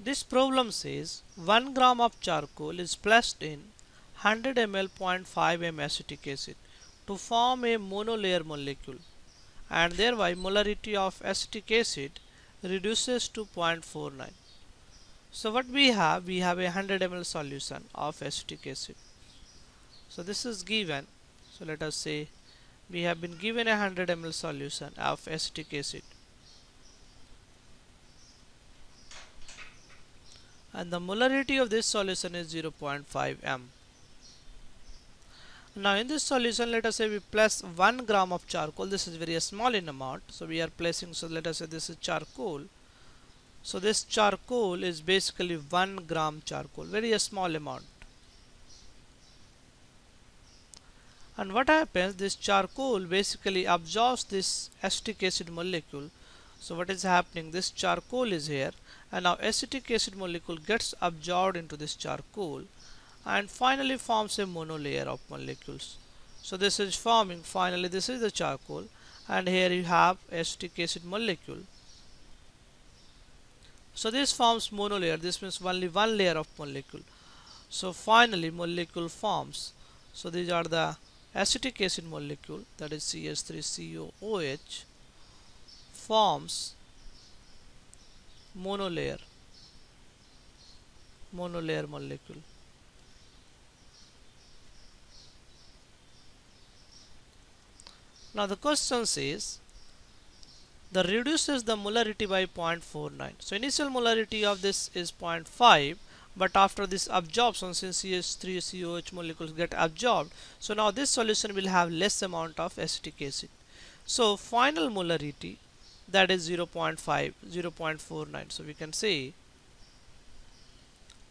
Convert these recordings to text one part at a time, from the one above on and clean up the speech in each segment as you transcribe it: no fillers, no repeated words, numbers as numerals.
This problem says 1 gram of charcoal is placed in 100 ml 0.5 m acetic acid to form a monolayer molecule, and thereby molarity of acetic acid reduces to 0.49. So what we have a 100 ml solution of acetic acid. So this is given. So let us say we have been given a 100 ml solution of acetic acid, and the molarity of this solution is 0.5 m. Now in this solution, let us say we place 1 gram of charcoal. This is very small in amount, so we are placing, so let us say this is charcoal. So this charcoal is basically 1 gram charcoal, very small amount. And what happens, this charcoal basically absorbs this acetic acid molecule. So what is happening, this charcoal is here, and now acetic acid molecule gets absorbed into this charcoal and finally forms a monolayer of molecules. So this is forming, finally this is the charcoal, and here you have acetic acid molecule. So this forms monolayer, this means only one layer of molecule. So finally molecule forms. So these are the acetic acid molecule, that is CH3COOH, forms monolayer molecule. Now the question says the reduces the molarity by 0.49. So initial molarity of this is 0.5, but after this absorption, since CH3COH molecules get absorbed, so now this solution will have less amount of acetic acid. So final molarity, that is 0.5, 0.49. So we can say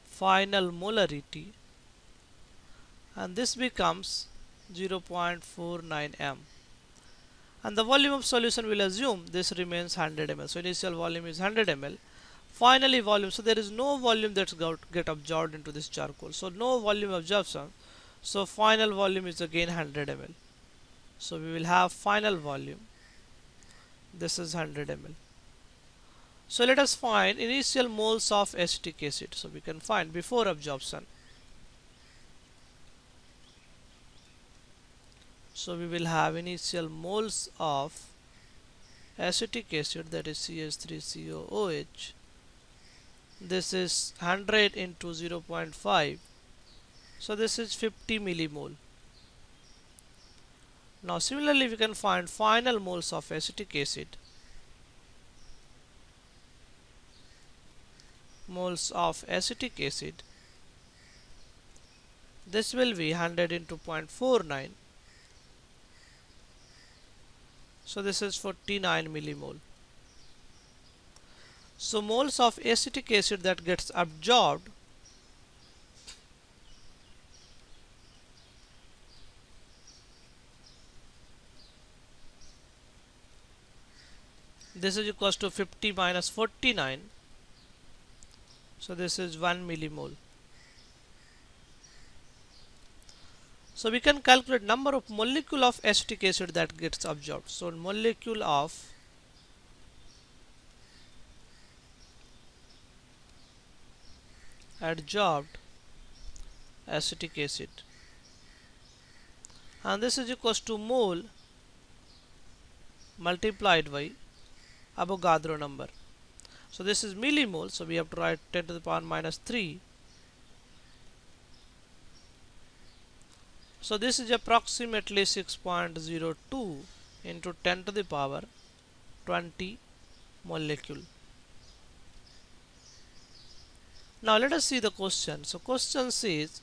final molarity, and this becomes 0.49 m. And the volume of solution will assume this remains 100 ml. So initial volume is 100 ml. Finally volume, so there is no volume that's get absorbed into this charcoal. So no volume absorption. So final volume is again 100 ml. So we will have final volume. This is 100 ml. So let us find initial moles of acetic acid. So we can find before absorption. So we will have initial moles of acetic acid, that is CH3COOH. This is 100 into 0.5. So this is 50 millimole. Now similarly we can find final moles of acetic acid. Moles of acetic acid. This will be 100 into 0.49. So this is 49 millimole. So moles of acetic acid that gets absorbed, this is equals to 50 minus 49. So this is 1 millimole. So we can calculate number of molecule of acetic acid that gets absorbed. So molecule of adsorbed acetic acid, and this is equals to mole multiplied by Avogadro number. So this is millimole, so we have to write 10 to the power minus 3. So this is approximately 6.02 into 10 to the power 20 molecule. Now let us see the question. So question says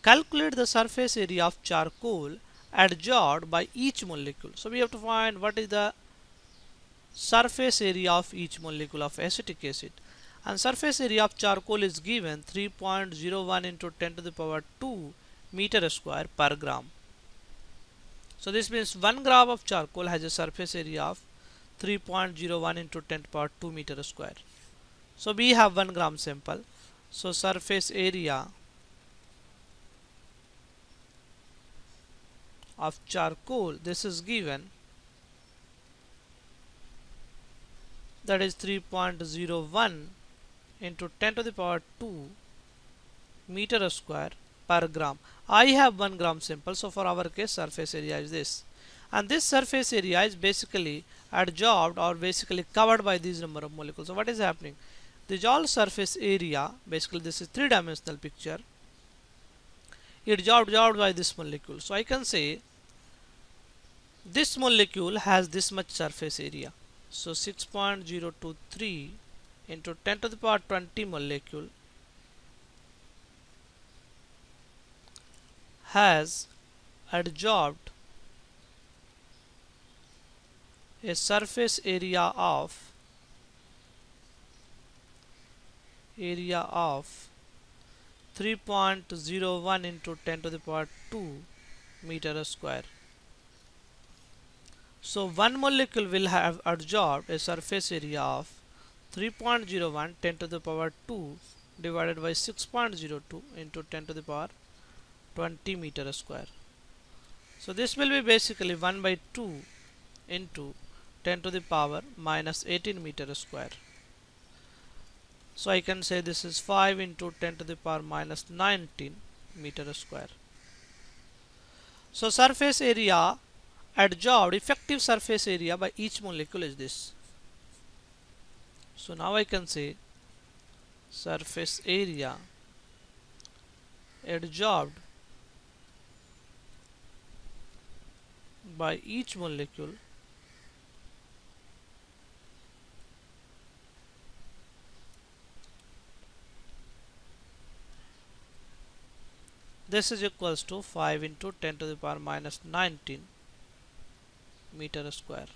calculate the surface area of charcoal adsorbed by each molecule. So we have to find what is the surface area of each molecule of acetic acid, and surface area of charcoal is given 3.01 into 10 to the power 2 meter square per gram. So this means 1 gram of charcoal has a surface area of 3.01 into 10 to the power 2 meter square. So we have 1 gram sample. So surface area of charcoal, this is given that is 3.01 into 10 to the power 2 meter square per gram. I have 1 gram sample, so for our case surface area is this, and this surface area is basically adsorbed or basically covered by these number of molecules. So what is happening? This all surface area, basically this is three-dimensional picture, it is absorbed by this molecule. So I can say this molecule has this much surface area. So 6.023 into 10 to the power 20 molecule has adsorbed a surface area of 3.01 into 10 to the power 2 meter square. So one molecule will have adsorbed a surface area of 3.01 10 to the power 2 divided by 6.02 into 10 to the power 20 meter square. So this will be basically 1 by 2 into 10 to the power minus 18 meter square. So I can say this is 5 into 10 to the power minus 19 meter square. So surface area adsorbed, effective surface area by each molecule is this. So now I can say surface area adsorbed by each molecule this is equals to 5 into 10 to the power minus 19 meter square.